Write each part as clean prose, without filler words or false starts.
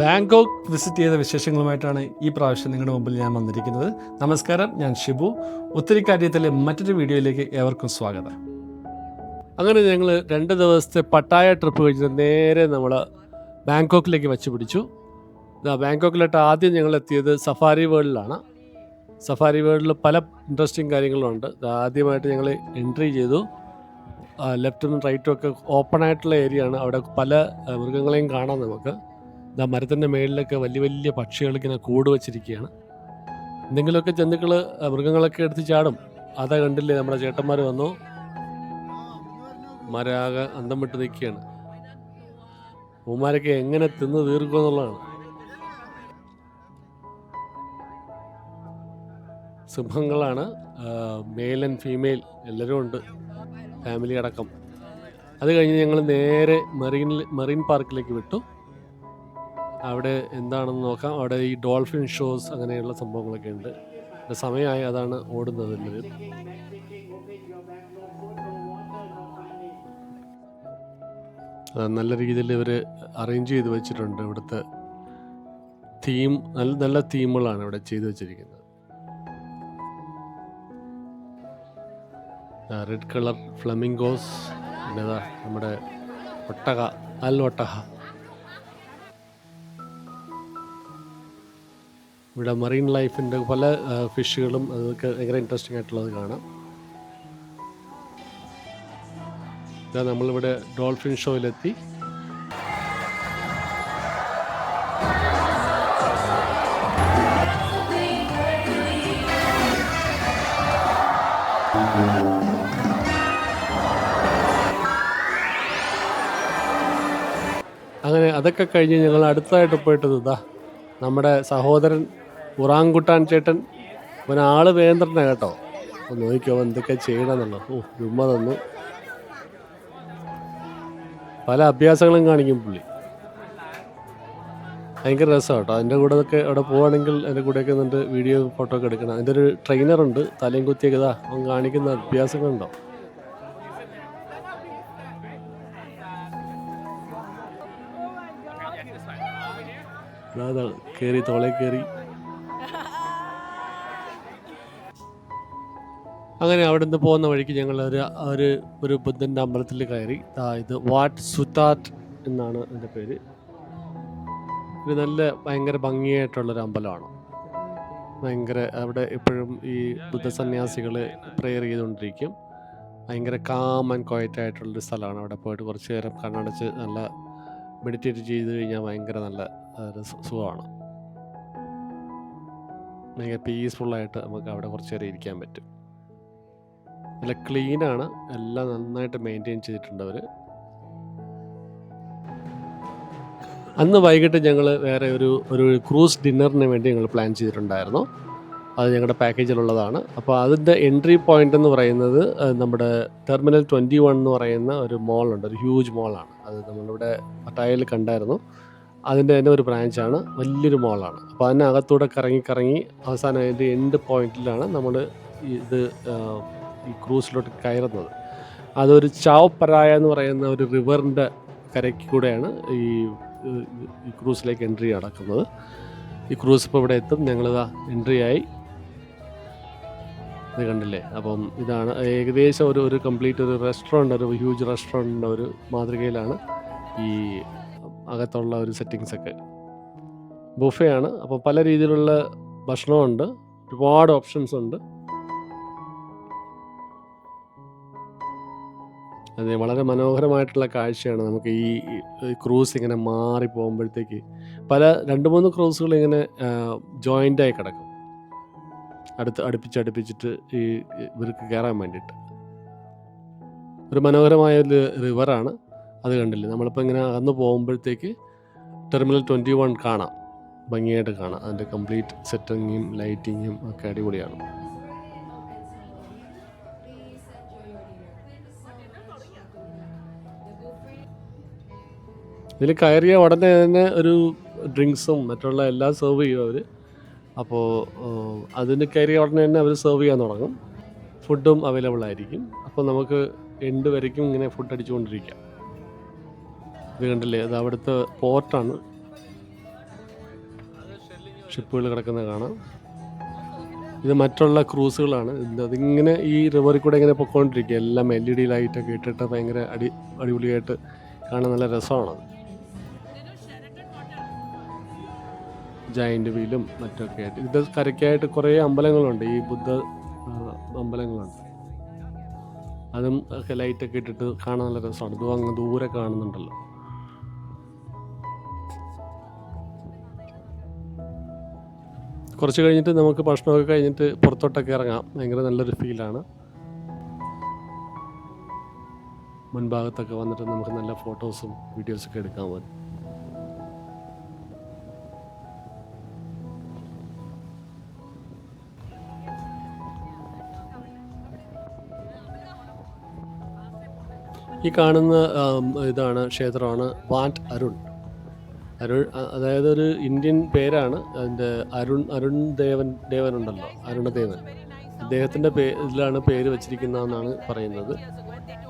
Bangkok visit ചെയ്ത വിശേഷങ്ങളുമായിട്ടാണ് ഈ പ്രാവശ്യം നിങ്ങളുടെ മുമ്പിൽ ഞാൻ വന്നിരിക്കുന്നത്. നമസ്കാരം, ഞാൻ ഷിബു. ഒത്തിരി കാര്യത്തിലെ മറ്റൊരു വീഡിയോയിലേക്ക് ഏവർക്കും സ്വാഗതം. അങ്ങനെ ഞങ്ങൾ 2 ദിവസത്തെ പട്ടായ ട്രിപ്പ് കഴിഞ്ഞ് നേരെ നമ്മൾ ബാങ്കോക്കിലേക്ക് വച്ച് പിടിച്ചു. ബാങ്കോക്കിലോട്ട് ആദ്യം ഞങ്ങൾ എത്തിയത് സഫാരി വേൾഡിലാണ്. സഫാരി വേൾഡിൽ പല ഇൻട്രസ്റ്റിംഗ് കാര്യങ്ങളുണ്ട്. ആദ്യമായിട്ട് ഞങ്ങൾ എൻട്രി ചെയ്തു. ലെഫ്റ്റും റൈറ്റും ഒക്കെ ഓപ്പൺ ആയിട്ടുള്ള ഏരിയ ആണ്. അവിടെ പല മൃഗങ്ങളെയും കാണാം നമുക്ക്. മരത്തിൻ്റെ മേളിലൊക്കെ വലിയ വലിയ പക്ഷികളിങ്ങനെ കൂട് വച്ചിരിക്കുകയാണ്. എന്തെങ്കിലുമൊക്കെ ജന്തുക്കൾ മൃഗങ്ങളൊക്കെ എടുത്ത് ചാടും. അതാ കണ്ടില്ലേ, നമ്മുടെ ചേട്ടന്മാർ വന്നു. മരാകെ അന്തം വിട്ട് നിൽക്കുകയാണ്. പൂമാരൊക്കെ എങ്ങനെ തിന്ന് തീർക്കും എന്നുള്ളതാണ്. സിംഹങ്ങളാണ്, മെയിൽ ആൻഡ് ഫീമെയിൽ എല്ലാവരും ഉണ്ട്, ഫാമിലി അടക്കം. അത് കഴിഞ്ഞ് ഞങ്ങൾ നേരെ മറീൻ പാർക്കിലേക്ക് വിട്ടു. അവിടെ എന്താണെന്ന് നോക്കാം. അവിടെ ഈ ഡോൾഫിൻ ഷോസ് അങ്ങനെയുള്ള സംഭവങ്ങളൊക്കെ ഉണ്ട്. സമയമായി, അതാണ് ഓടുന്നത് എല്ലാവരും. നല്ല രീതിയിൽ ഇവർ അറേഞ്ച് ചെയ്ത് വെച്ചിട്ടുണ്ട്. ഇവിടുത്തെ തീം നല്ല തീമുകളാണ് ഇവിടെ ചെയ്തു വെച്ചിരിക്കുന്നത്. റെഡ് കളർ ഫ്ലമിംഗോസ്, പിന്നെ നമ്മുടെ ഒട്ടക, ഒട്ടക. ഇവിടെ മറീൻ ലൈഫിൻ്റെ പല ഫിഷുകളും അതൊക്കെ ഭയങ്കര ഇൻട്രസ്റ്റിംഗ് ആയിട്ടുള്ളത് കാണാം. നമ്മളിവിടെ ഡോൾഫിൻ ഷോയിലെത്തി. അങ്ങനെ അതൊക്കെ കഴിഞ്ഞ് ഞങ്ങൾ അടുത്തതായിട്ട് പോയിട്ടത് നമ്മുടെ സഹോദരൻ ഉറാങ്കുട്ടാൻ ചേട്ടൻ. ആള് വേന്ദ്രനാണ് കേട്ടോ. അപ്പോൾ നോക്കിക്കോ എന്തൊക്കെ ചെയ്യണമെന്നുള്ളത്. ചുമ്മാ തന്നു. പല അഭ്യാസങ്ങളും കാണിക്കും പുള്ളി. ഭയങ്കര രസമാണ് കേട്ടോ. അതിൻ്റെ കൂടെ ഒക്കെ അവിടെ പോവുകയാണെങ്കിൽ അതിൻ്റെ കൂടെയൊക്കെ നിന്നിട്ട് വീഡിയോ ഫോട്ടോ ഒക്കെ എടുക്കണം. അതിൻ്റെ ഒരു ട്രെയിനറുണ്ട്, തലയും കുത്തിയൊക്കെ അവൻ കാണിക്കുന്ന അഭ്യാസങ്ങളുണ്ടോ. കയറി തോളെ കയറി. അങ്ങനെ അവിടെ നിന്ന് പോകുന്ന വഴിക്ക് ഞങ്ങൾ ഒരു ബുദ്ധൻ്റെ അമ്പലത്തിൽ കയറി. ഇത് വാട്ട് സുതാറ്റ് എന്നാണ് അതിൻ്റെ പേര്. ഇത് ഭയങ്കര ഭംഗിയായിട്ടുള്ളൊരു അമ്പലമാണ്. അവിടെ എപ്പോഴും ഈ ബുദ്ധസന്യാസികൾ പ്രെയർ ചെയ്തുകൊണ്ടിരിക്കും. ഭയങ്കര കാം ആൻഡ് ക്വയറ്റ് ആയിട്ടുള്ളൊരു സ്ഥലമാണ്. അവിടെ പോയിട്ട് കുറച്ച് നേരം കണ്ണടച്ച് നല്ല മെഡിറ്റേറ്റ് ചെയ്ത് കഴിഞ്ഞാൽ ഭയങ്കര നല്ല സുഖമാണ്. ഭയങ്കര പീസ്ഫുള്ളായിട്ട് നമുക്ക് അവിടെ കുറച്ച് നേരം ഇരിക്കാൻ പറ്റും. നല്ല ക്ലീനാണ്, എല്ലാം നന്നായിട്ട് മെയിൻറ്റെയിൻ ചെയ്തിട്ടുണ്ട് അവർ. അന്ന് വൈകിട്ട് ഞങ്ങൾ വേറെ ഒരു ക്രൂസ് ഡിന്നറിന് വേണ്ടി ഞങ്ങൾ പ്ലാൻ ചെയ്തിട്ടുണ്ടായിരുന്നു. അത് ഞങ്ങളുടെ പാക്കേജിലുള്ളതാണ്. അപ്പോൾ അതിൻ്റെ എൻട്രി പോയിൻ്റ് എന്ന് പറയുന്നത് നമ്മുടെ ടെർമിനൽ 21 എന്ന് പറയുന്ന ഒരു മോളുണ്ട്. ഒരു ഹ്യൂജ് മോളാണ്. അത് നമ്മളിവിടെ പട്ടായയിൽ കണ്ടായിരുന്നു. അതിൻ്റെ തന്നെ ഒരു ബ്രാഞ്ചാണ്, വലിയൊരു മോളാണ്. അപ്പോൾ അതിനകത്തൂടെ കറങ്ങി അവസാനം അതിൻ്റെ എൻഡ് പോയിന്റിലാണ് നമ്മൾ ഈ ക്രൂസിലോട്ട് കയറുന്നത്. അതൊരു ചാവ് പരായ എന്ന് പറയുന്ന ഒരു റിവറിൻ്റെ കരയ്ക്ക് കൂടെയാണ് ഈ ക്രൂസിലേക്ക് എൻട്രി നടക്കുന്നത്. ഈ ക്രൂസ് ഇപ്പോൾ ഇവിടെ എത്തും. ഞങ്ങളിതാ എൻട്രി ആയി. ഇത് കണ്ടില്ലേ. അപ്പം ഇതാണ് ഏകദേശം ഒരു കംപ്ലീറ്റ് ഒരു റെസ്റ്റോറൻറ്റ്, ഒരു ഹ്യൂജ് റെസ്റ്റോറൻറ്റിൻ്റെ ഒരു മാതൃകയിലാണ് ഈ അകത്തുള്ള ഒരു സെറ്റിങ്സൊക്കെ. ബുഫയാണ്. അപ്പോൾ പല രീതിയിലുള്ള ഭക്ഷണമുണ്ട്, ഒരുപാട് ഓപ്ഷൻസ് ഉണ്ട്. അതെ, വളരെ മനോഹരമായിട്ടുള്ള കാഴ്ചയാണ്. നമുക്ക് ഈ ക്രൂസ് ഇങ്ങനെ മാറി പോകുമ്പോഴത്തേക്ക് 2-3 ക്രൂസുകൾ ഇങ്ങനെ ജോയിൻ്റായി കിടക്കും, അടുപ്പിച്ചിട്ട് ഇവർക്ക് കയറാൻ വേണ്ടിയിട്ട്. ഒരു മനോഹരമായൊരു റിവറാണ്. അത് കണ്ടില്ലേ, നമ്മളിപ്പോൾ ഇങ്ങനെ അകന്ന് പോകുമ്പോഴത്തേക്ക് ടെർമിനൽ 21 കാണാം, ഭംഗിയായിട്ട് കാണാം. അതിൻ്റെ കംപ്ലീറ്റ് സെറ്റിങ്ങും ലൈറ്റിങ്ങും ഒക്കെ അടിപൊളിയാണ്. ഇതിൽ കയറിയ ഉടനെ തന്നെ ഒരു ഡ്രിങ്ക്സും മറ്റുള്ള എല്ലാം സെർവ് ചെയ്യും അവർ. അപ്പോൾ അതിന് കയറിയ ഉടനെ തന്നെ അവർ സെർവ് ചെയ്യാൻ തുടങ്ങും. ഫുഡും അവൈലബിൾ ആയിരിക്കും. അപ്പോൾ നമുക്ക് എൻഡ് വരയ്ക്കും ഇങ്ങനെ ഫുഡ് അടിച്ചുകൊണ്ടിരിക്കാം. ഇത് കണ്ടില്ലേ, അത് അവിടുത്തെ പോർട്ടാണ്. ഷിപ്പുകൾ കിടക്കുന്നത് കാണാം. ഇത് മറ്റുള്ള ക്രൂസുകളാണ്. അതിങ്ങനെ ഈ റിവറിൽ കൂടെ ഇങ്ങനെ പൊയ്ക്കൊണ്ടിരിക്കുക. എല്ലാം LED ലൈറ്റൊക്കെ ഇട്ടിട്ട് ഭയങ്കര അടിപൊളിയായിട്ട് കാണാൻ നല്ല രസമാണത്. ജയൻ്റ് വീലും മറ്റൊക്കെ ആയിട്ട്. ഇത് കരയ്ക്കായിട്ട് കുറേ അമ്പലങ്ങളുണ്ട്. ഈ ബുദ്ധ അമ്പലങ്ങളുണ്ട്. അതും ഒക്കെ ലൈറ്റൊക്കെ ഇട്ടിട്ട് കാണാൻ നല്ല രസമാണ്. ഇത് അങ്ങ് ദൂരെ കാണുന്നുണ്ടല്ലോ. കുറച്ച് കഴിഞ്ഞിട്ട് നമുക്ക് ഭക്ഷണമൊക്കെ കഴിഞ്ഞിട്ട് പുറത്തോട്ടൊക്കെ ഇറങ്ങാം. ഭയങ്കര നല്ലൊരു ഫീലാണ്. മുൻഭാഗത്തൊക്കെ വന്നിട്ട് നമുക്ക് നല്ല ഫോട്ടോസും വീഡിയോസൊക്കെ എടുക്കാൻ പറ്റും. ഈ കാണുന്ന ഇതാണ് ക്ഷേത്രമാണ് വാട്ട് അരുൺ. അതായത് ഒരു ഇന്ത്യൻ പേരാണ്. അതിൻ്റെ അരുൺ ദേവനുണ്ടല്ലോ, അരുണദേവൻ. അദ്ദേഹത്തിൻ്റെ ഇതിലാണ് പേര് വച്ചിരിക്കുന്നതെന്നാണ് പറയുന്നത്.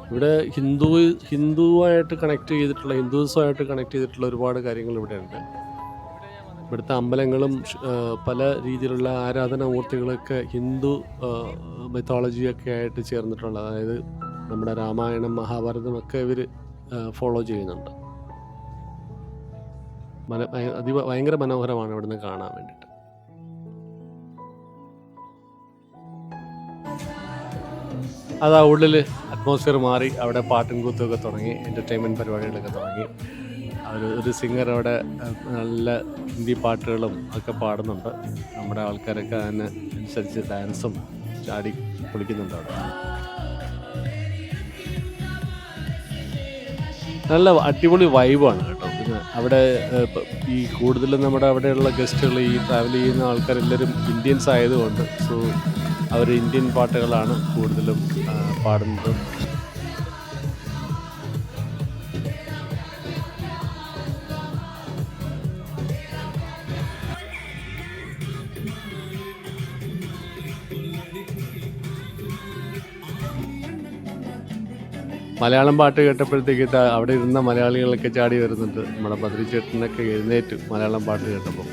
ഇവിടെ ഹിന്ദുസുമായിട്ട് കണക്ട് ചെയ്തിട്ടുള്ള ഒരുപാട് കാര്യങ്ങൾ ഇവിടെ ഉണ്ട്. ഇവിടുത്തെ അമ്പലങ്ങളും പല രീതിയിലുള്ള ആരാധനാമൂർത്തികളൊക്കെ ഹിന്ദു മിത്തോളജിയൊക്കെ ആയിട്ട് ചേർന്നിട്ടുള്ള, അതായത് നമ്മുടെ രാമായണം മഹാഭാരതം ഒക്കെ ഇവർ ഫോളോ ചെയ്യുന്നുണ്ട്. ഭയങ്കര മനോഹരമാണ് ഇവിടുന്ന് കാണാൻ വേണ്ടിയിട്ട്. അതാ ഉള്ളിൽ അറ്റ്മോസ്ഫിയർ മാറി. അവിടെ പാട്ടും കൂത്തുമൊക്കെ തുടങ്ങി, എൻ്റർടൈൻമെൻറ്റ് പരിപാടികളൊക്കെ തുടങ്ങി. ഒരു സിംഗർ അവിടെ നല്ല ഹിന്ദി പാട്ടുകളും ഒക്കെ പാടുന്നുണ്ട്. നമ്മുടെ ആൾക്കാരൊക്കെ അതിനനുസരിച്ച് ഡാൻസും ചാടി പൊളിക്കുന്നുണ്ട് അവിടെ. നല്ല അടിപൊളി വൈബാണ് കേട്ടോ. പിന്നെ അവിടെ ഈ കൂടുതലും നമ്മുടെ അവിടെയുള്ള ഗസ്റ്റുകൾ, ഈ ട്രാവൽ ചെയ്യുന്ന ആൾക്കാരെല്ലാവരും ഇന്ത്യൻസ് ആയതുകൊണ്ട് അവർ ഇന്ത്യൻ പാട്ടുകളാണ് കൂടുതലും പാടുന്നത്. മലയാളം പാട്ട് കേട്ടപ്പോഴത്തേക്ക് അവിടെ ഇരുന്ന മലയാളികളൊക്കെ ചാടി വരുന്നുണ്ട്. നമ്മുടെ ബദ്രി ചേട്ടനൊക്കെ എഴുന്നേറ്റ് മലയാളം പാട്ട് കേട്ടപ്പോൾ.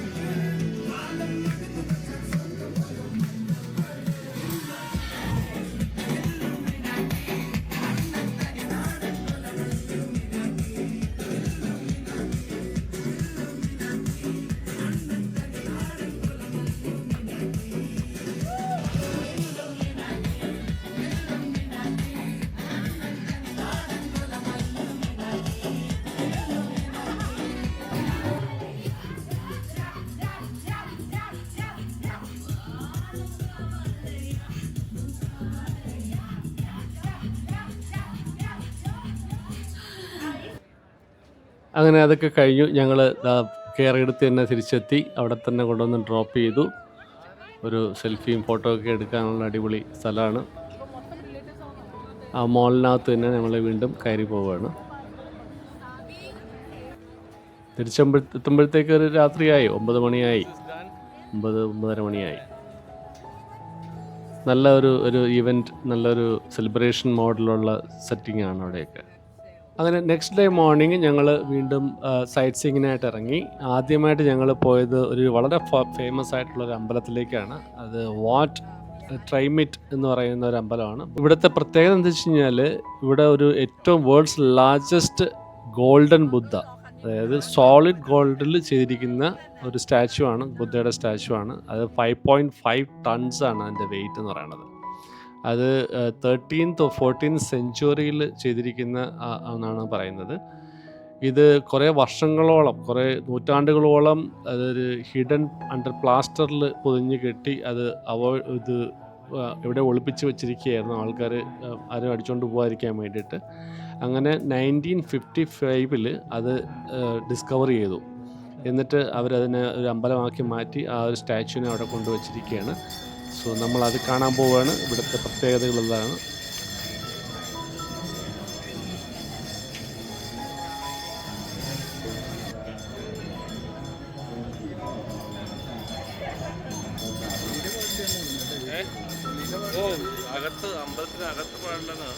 അങ്ങനെ അതൊക്കെ കഴിഞ്ഞു. ഞങ്ങൾ കയറിയെടുത്ത് തന്നെ തിരിച്ചെത്തി. അവിടെ തന്നെ കൊണ്ടുവന്ന് ഡ്രോപ്പ് ചെയ്തു. ഒരു സെൽഫിയും ഫോട്ടോ ഒക്കെ എടുക്കാനുള്ള അടിപൊളി സ്ഥലമാണ്. ആ മോളിനകത്ത് തന്നെ ഞങ്ങൾ വീണ്ടും കയറി പോവുകയാണ്. എത്തുമ്പോഴത്തേക്ക് ഒരു രാത്രിയായി, 9 മണിയായി, 9-9:30 മണിയായി. നല്ല ഒരു ഇവൻറ്റ്, നല്ലൊരു സെലിബ്രേഷൻ മോഡലുള്ള സെറ്റിംഗ് ആണ് അവിടെയൊക്കെ. അങ്ങനെ നെക്സ്റ്റ് ഡേ മോർണിംഗ് ഞങ്ങൾ വീണ്ടും സൈറ്റ് സീയിങ്ങിനായിട്ട് ഇറങ്ങി. ആദ്യമായിട്ട് ഞങ്ങൾ പോയത് ഒരു വളരെ ഫേമസ് ആയിട്ടുള്ളൊരു അമ്പലത്തിലേക്കാണ്. അത് വാട്ട് ട്രൈമിറ്റ് എന്ന് പറയുന്ന ഒരു അമ്പലമാണ്. ഇവിടുത്തെ പ്രത്യേകത എന്താ വെച്ച് കഴിഞ്ഞാൽ, ഇവിടെ ഒരു ഏറ്റവും വേൾഡ്സ് ലാർജസ്റ്റ് ഗോൾഡൻ ബുദ്ധ, അതായത് സോളിഡ് ഗോൾഡിൽ ചെയ്തിരിക്കുന്ന ഒരു സ്റ്റാച്ചു ആണ്, ബുദ്ധയുടെ സ്റ്റാച്ചു ആണ്. അത് 5.5 ടൺസ് ആണ് അതിൻ്റെ വെയിറ്റ് എന്ന് പറയുന്നത്. അത് 13th or 14th സെഞ്ച്വറിയിൽ ചെയ്തിരിക്കുന്ന എന്നാണ് പറയുന്നത്. ഇത് കുറേ വർഷങ്ങളോളം, കുറേ നൂറ്റാണ്ടുകളോളം അതൊരു ഹിഡൻ അണ്ടർ പ്ലാസ്റ്ററിൽ പൊതിഞ്ഞ് കെട്ടി ഇത് ഇവിടെ ഒളിപ്പിച്ച് വെച്ചിരിക്കുകയായിരുന്നു ആൾക്കാർ ആരും അടിച്ചുകൊണ്ട് പോകാതിരിക്കാൻ വേണ്ടിയിട്ട്. അങ്ങനെ 1955 അത് ഡിസ്കവർ ചെയ്തു. എന്നിട്ട് അവരതിനെ ഒരു അമ്പലമാക്കി മാറ്റി ആ ഒരു സ്റ്റാച്യുവിനെ അവിടെ കൊണ്ടുവച്ചിരിക്കുകയാണ്. നമ്മളത് കാണാൻ പോവുകയാണ്. ഇവിടുത്തെ പ്രത്യേകതകൾ എന്താണ്? അമ്പലത്തിനകത്ത് പാടില്ലെന്നാ.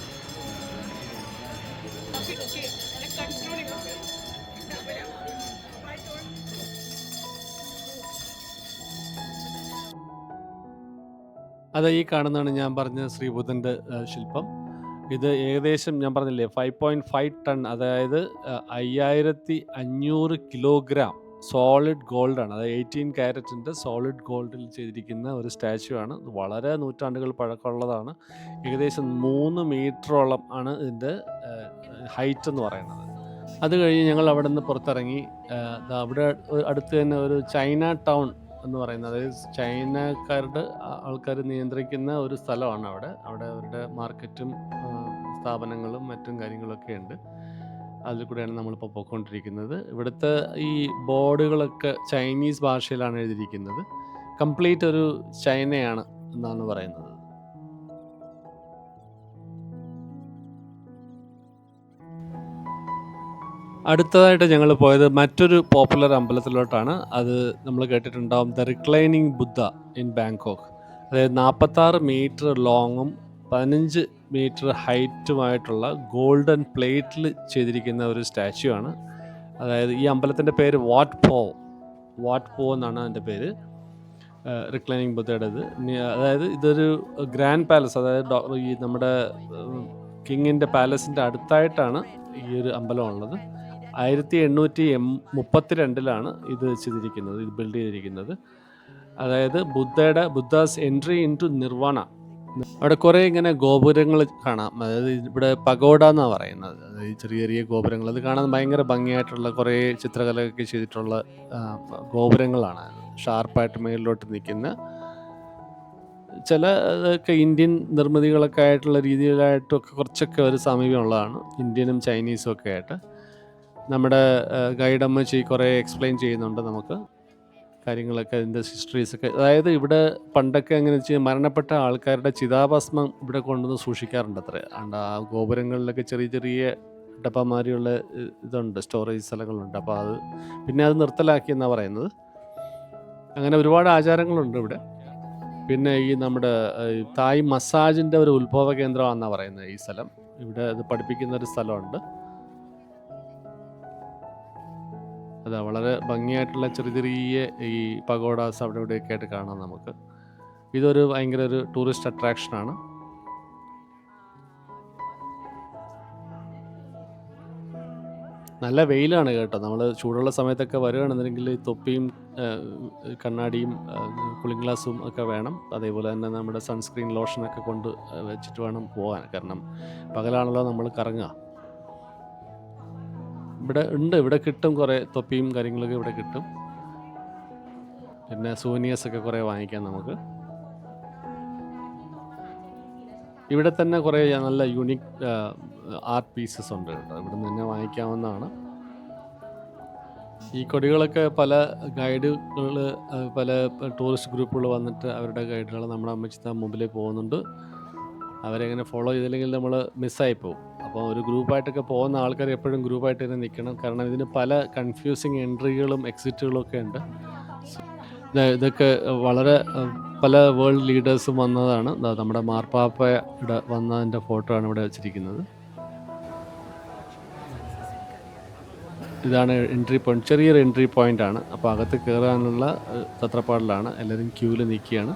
അത് ഈ കാണുന്നതാണ് ഞാൻ പറഞ്ഞ ശ്രീബുദ്ധൻ്റെ ശില്പം. ഇത് ഏകദേശം ഞാൻ പറഞ്ഞില്ലേ 5.5 ടൺ, അതായത് 5500 കിലോഗ്രാം സോളിഡ് ഗോൾഡാണ്. അതായത് 18 ക്യാരറ്റിൻ്റെ സോളിഡ് ഗോൾഡിൽ ചെയ്തിരിക്കുന്ന ഒരു സ്റ്റാച്ചു ആണ്. ഇത് വളരെ നൂറ്റാണ്ടുകൾ പഴക്കമുള്ളതാണ്. ഏകദേശം 3 മീറ്ററോളം ആണ് ഇതിൻ്റെ ഹൈറ്റ് എന്ന് പറയുന്നത്. അത് കഴിഞ്ഞ് ഞങ്ങൾ അവിടെ നിന്ന് പുറത്തിറങ്ങി. അവിടെ അടുത്ത് തന്നെ ഒരു ചൈന ടൗൺ എന്ന് പറയുന്നത്, അതായത് ചൈനക്കാരുടെ ആൾക്കാർ നിയന്ത്രിക്കുന്ന ഒരു സ്ഥലമാണ് അവിടെ. അവിടെ അവരുടെ മാർക്കറ്റും സ്ഥാപനങ്ങളും മറ്റും കാര്യങ്ങളൊക്കെ ഉണ്ട്. അതിൽ കൂടെയാണ് നമ്മളിപ്പോൾ പോയിക്കൊണ്ടിരിക്കുന്നത്. ഇവിടുത്തെ ഈ ബോർഡുകളൊക്കെ ചൈനീസ് ഭാഷയിലാണ് എഴുതിയിരിക്കുന്നത്. കംപ്ലീറ്റ് ഒരു ചൈനയാണ് എന്നാണ് പറയുന്നത്. അടുത്തതായിട്ട് ഞങ്ങൾ പോയത് മറ്റൊരു പോപ്പുലർ അമ്പലത്തിലോട്ടാണ്. അത് നമ്മൾ കേട്ടിട്ടുണ്ടാവും, the reclining Buddha in Bangkok. അതായത് 46 മീറ്റർ ലോങ്ങും 15 മീറ്റർ ഹൈറ്റുമായിട്ടുള്ള ഗോൾഡൻ പ്ലേറ്റിൽ ചെയ്തിരിക്കുന്ന ഒരു സ്റ്റാച്ചു ആണ്. അതായത് ഈ അമ്പലത്തിൻ്റെ പേര് വാട്ട് പോ എന്നാണ് അതിൻ്റെ പേര്, റിക്ലൈനിങ് ബുദ്ധയുടേത്. അതായത് ഇതൊരു ഗ്രാൻഡ് പാലസ്, അതായത് ഈ നമ്മുടെ കിങ്ങിൻ്റെ പാലസിൻ്റെ അടുത്തായിട്ടാണ് ഈ ഒരു അമ്പലം ഉള്ളത്. 1832 ഇത് ചെയ്തിരിക്കുന്നത്, ഇത് ബിൽഡ് ചെയ്തിരിക്കുന്നത്. അതായത് Buddha's entry into nirvana. അവിടെ കുറേ ഇങ്ങനെ ഗോപുരങ്ങൾ കാണാം. അതായത് ഇവിടെ പഗോഡ എന്നാണ് പറയുന്നത്. അതായത് ചെറിയ ചെറിയ ഗോപുരങ്ങൾ, അത് കാണാൻ ഭയങ്കര ഭംഗിയായിട്ടുള്ള കുറേ ചിത്രകലയൊക്കെ ചെയ്തിട്ടുള്ള ഗോപുരങ്ങളാണ്. ഷാർപ്പായിട്ട് മേളിലോട്ട് നിൽക്കുന്ന ചില ഇതൊക്കെ ഇന്ത്യൻ നിർമ്മിതികളൊക്കെ ആയിട്ടുള്ള രീതിയിലായിട്ടൊക്കെ കുറച്ചൊക്കെ ഒരു സമീപമുള്ളതാണ്, ഇന്ത്യനും ചൈനീസും ഒക്കെ ആയിട്ട്. നമ്മുടെ ഗൈഡ് അമ്മച്ചി കുറേ എക്സ്പ്ലെയിൻ ചെയ്യുന്നുണ്ട് നമുക്ക് കാര്യങ്ങളൊക്കെ, അതിൻ്റെ ഹിസ്റ്ററീസൊക്കെ. അതായത് ഇവിടെ പണ്ടൊക്കെ എങ്ങനെ വെച്ചാൽ മരണപ്പെട്ട ആൾക്കാരുടെ ചിതാഭസ്മം ഇവിടെ കൊണ്ടുവന്ന് സൂക്ഷിക്കാറുണ്ട് അത്രേ. ആ ഗോപുരങ്ങളിലൊക്കെ ചെറിയ ചെറിയ ഡപ്പമാരിയുള്ള ഇതുണ്ട്, സ്റ്റോറേജ് സ്ഥലങ്ങളുണ്ട്. അപ്പോൾ അത് പിന്നെ അത് നിർത്തലാക്കിയെന്നാണ് പറയുന്നത്. അങ്ങനെ ഒരുപാട് ആചാരങ്ങളുണ്ട് ഇവിടെ. പിന്നെ ഈ നമ്മുടെ തായ് മസാജിൻ്റെ ഒരു ഉത്ഭവ കേന്ദ്രമാണെന്നാണ് പറയുന്നത് ഈ സ്ഥലം. ഇവിടെ അത് പഠിപ്പിക്കുന്ന ഒരു സ്ഥലമുണ്ട്. അതാ വളരെ ഭംഗിയായിട്ടുള്ള ചെറിയ ചെറിയ ഈ പഗോഡാസ് അവിടെ ഇവിടെയൊക്കെ ആയിട്ട് കാണാം നമുക്ക്. ഇതൊരു ഭയങ്കര ഒരു ടൂറിസ്റ്റ് അട്രാക്ഷനാണ്. നല്ല വെയിലാണ് കേട്ടോ. നമ്മൾ ചൂടുള്ള സമയത്തൊക്കെ വരികയാണെന്നുണ്ടെങ്കിൽ തൊപ്പിയും കണ്ണാടിയും കൂളിംഗ് ഗ്ലാസും ഒക്കെ വേണം. അതേപോലെ തന്നെ നമ്മുടെ സൺസ്ക്രീൻ ലോഷനൊക്കെ കൊണ്ട് വെച്ചിട്ട് വേണം പോകാൻ. കാരണം പകലാണല്ലോ നമ്മൾ കറങ്ങുക. ഇവിടെ കിട്ടും കുറേ തൊപ്പിയും കാര്യങ്ങളൊക്കെ ഇവിടെ കിട്ടും. പിന്നെ സൂനിയേഴ്സൊക്കെ കുറേ വാങ്ങിക്കാം നമുക്ക്. ഇവിടെ തന്നെ കുറേ നല്ല യൂണിക് ആർട്ട് പീസസ് ഉണ്ട് കേട്ടോ. ഇവിടെ നിന്ന് തന്നെ വാങ്ങിക്കാവുന്നതാണ്. ഈ കൊടികളൊക്കെ പല ഗൈഡുകൾ, പല ടൂറിസ്റ്റ് ഗ്രൂപ്പുകൾ വന്നിട്ട് അവരുടെ ഗൈഡുകൾ നമ്മുടെ അമ്മച്ചിയുടെ മുമ്പിൽ പോകുന്നുണ്ട്. അവരെങ്ങനെ ഫോളോ ചെയ്തില്ലെങ്കിൽ നമ്മൾ മിസ്സായി പോകും. അപ്പോൾ ഒരു ഗ്രൂപ്പായിട്ടൊക്കെ പോകുന്ന ആൾക്കാർ എപ്പോഴും ഗ്രൂപ്പായിട്ട് തന്നെ നിൽക്കണം. കാരണം ഇതിന് പല കൺഫ്യൂസിങ് എൻട്രികളും എക്സിറ്റുകളും ഒക്കെ ഉണ്ട്. ഇതൊക്കെ വളരെ പല വേൾഡ് ലീഡേഴ്സും വന്നതാണ്. നമ്മുടെ മാർപ്പാപ്പയുടെ വന്നതിൻ്റെ ഫോട്ടോ ആണ് ഇവിടെ വെച്ചിരിക്കുന്നത്. ഇതാണ് എൻട്രി പോയിന്റ്, ചെറിയൊരു എൻട്രി പോയിന്റ് ആണ്. അപ്പോൾ അകത്ത് കയറാനുള്ള തത്രപ്പാടിലാണ്, എല്ലാവരും ക്യൂവിൽ നിൽക്കുകയാണ്.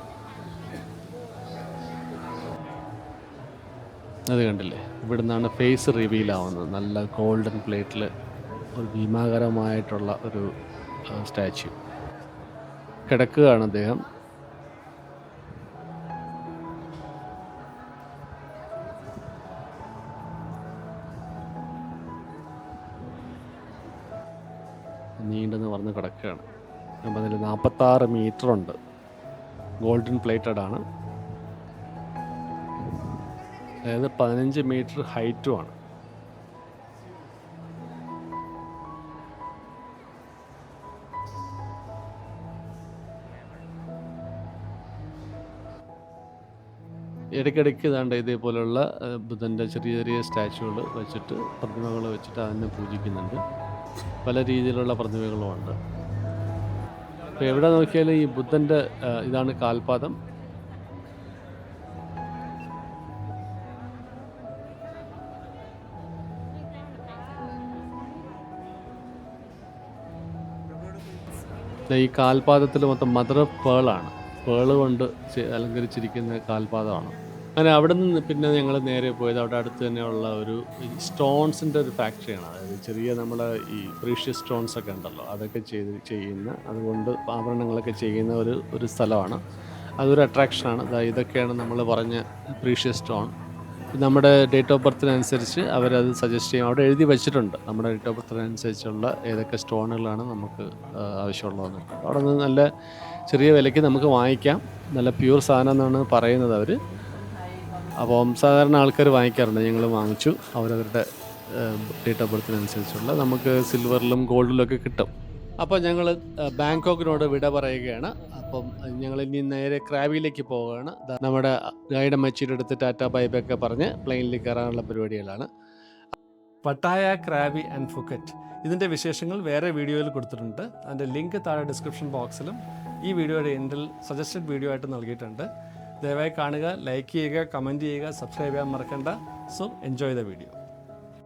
അത് കണ്ടില്ലേ, ഇവിടെ നിന്നാണ് ഫേസ് റിവീൽ ആവുന്നത്. നല്ല ഗോൾഡൻ പ്ലേറ്റിൽ ഒരു ഭീമാകരമായിട്ടുള്ള ഒരു സ്റ്റാച്യു കിടക്കുകയാണ് അദ്ദേഹം. നീണ്ടെന്ന് പറഞ്ഞ് കിടക്കുകയാണ്. അപ്പം അതിൽ 46 മീറ്റർ ഉണ്ട്. ഗോൾഡൻ പ്ലേറ്റഡ് ആണ്. അതായത് 15 മീറ്റർ ഹൈറ്റുമാണ്. ഇടയ്ക്കിടയ്ക്ക് ഇതാണ്ട് ഇതേപോലെയുള്ള ബുദ്ധൻ്റെ ചെറിയ ചെറിയ സ്റ്റാച്ചുകൾ വെച്ചിട്ട്, പ്രതിമകൾ വെച്ചിട്ട് അതിനെ പൂജിക്കുന്നുണ്ട്. പല രീതിയിലുള്ള പ്രതിമകളുമുണ്ട്. അപ്പോൾ എവിടെ നോക്കിയാലും ഈ ബുദ്ധൻ്റെ ഇതാണ് കാൽപാദം. ഈ കാൽപാദത്തിൽ മൊത്തം മദർ ഓഫ് പേളാണ്. പേള് കൊണ്ട് അലങ്കരിച്ചിരിക്കുന്ന കാൽപാദമാണ്. അങ്ങനെ അവിടെ നിന്ന് പിന്നെ ഞങ്ങൾ നേരെ പോയത് അവിടെ അടുത്ത് തന്നെയുള്ള ഒരു സ്റ്റോൺസിൻ്റെ ഒരു ഫാക്ടറിയാണ്. അതായത് ചെറിയ നമ്മളെ ഈ പ്രീഷ്യസ് സ്റ്റോൺസ് ഒക്കെ ഉണ്ടല്ലോ, അതൊക്കെ ചെയ്യുന്ന അതുകൊണ്ട് ആഭരണങ്ങളൊക്കെ ചെയ്യുന്ന ഒരു സ്ഥലമാണ്. അതൊരു അട്രാക്ഷനാണ്. ഇതൊക്കെയാണ് നമ്മൾ പറഞ്ഞ പ്രീഷ്യസ് സ്റ്റോൺ. നമ്മുടെ ഡേറ്റ് ഓഫ് ബർത്തിനനുസരിച്ച് അവരത് സജസ്റ്റ് ചെയ്യും. അവിടെ എഴുതി വെച്ചിട്ടുണ്ട് നമ്മുടെ ഡേറ്റ് ഓഫ് ബർത്തിനനുസരിച്ചുള്ള ഏതൊക്കെ സ്റ്റോണുകളാണ് നമുക്ക് ആവശ്യമുള്ളതെന്ന്. അവിടെ നിന്ന് നല്ല ചെറിയ വിലയ്ക്ക് നമുക്ക് വാങ്ങിക്കാം. നല്ല പ്യൂർ സാധനം എന്നാണ് പറയുന്നത് അവർ. അപ്പം സാധാരണ ആൾക്കാർ വാങ്ങിക്കാറുണ്ട്. ഞങ്ങൾ വാങ്ങിച്ചു. അവരവരുടെ ഡേറ്റ് ഓഫ് ബർത്തിനനുസരിച്ചുള്ള നമുക്ക് സിൽവറിലും ഗോൾഡിലൊക്കെ കിട്ടും. അപ്പോൾ ഞങ്ങൾ ബാങ്കോക്കിനോട് വിട പറയുകയാണ്. അപ്പം ഞങ്ങൾ ഇനി നേരെ ക്രാബിയിലേക്ക് പോവുകയാണ്. നമ്മുടെ ഗൈഡ് അമ്മച്ചിയുടെ അടുത്ത് ടാറ്റ ബൈബൊക്കെ പറഞ്ഞ് പ്ലെയിനിൽ കയറാനുള്ള പരിപാടികളാണ്. പട്ടായ, ക്രാബി ആൻഡ് ഫുക്കറ്റ് ഇതിൻ്റെ വിശേഷങ്ങൾ വേറെ വീഡിയോയിൽ കൊടുത്തിട്ടുണ്ട്. അതിൻ്റെ ലിങ്ക് താഴെ ഡിസ്ക്രിപ്ഷൻ ബോക്സിലും ഈ വീഡിയോയുടെ എൻഡിൽ സജസ്റ്റഡ് വീഡിയോ ആയിട്ട് നൽകിയിട്ടുണ്ട്. ദയവായി കാണുക, ലൈക്ക് ചെയ്യുക, കമൻറ്റ് ചെയ്യുക, സബ്സ്ക്രൈബ് ചെയ്യാൻ മറക്കണ്ട. So enjoy the video.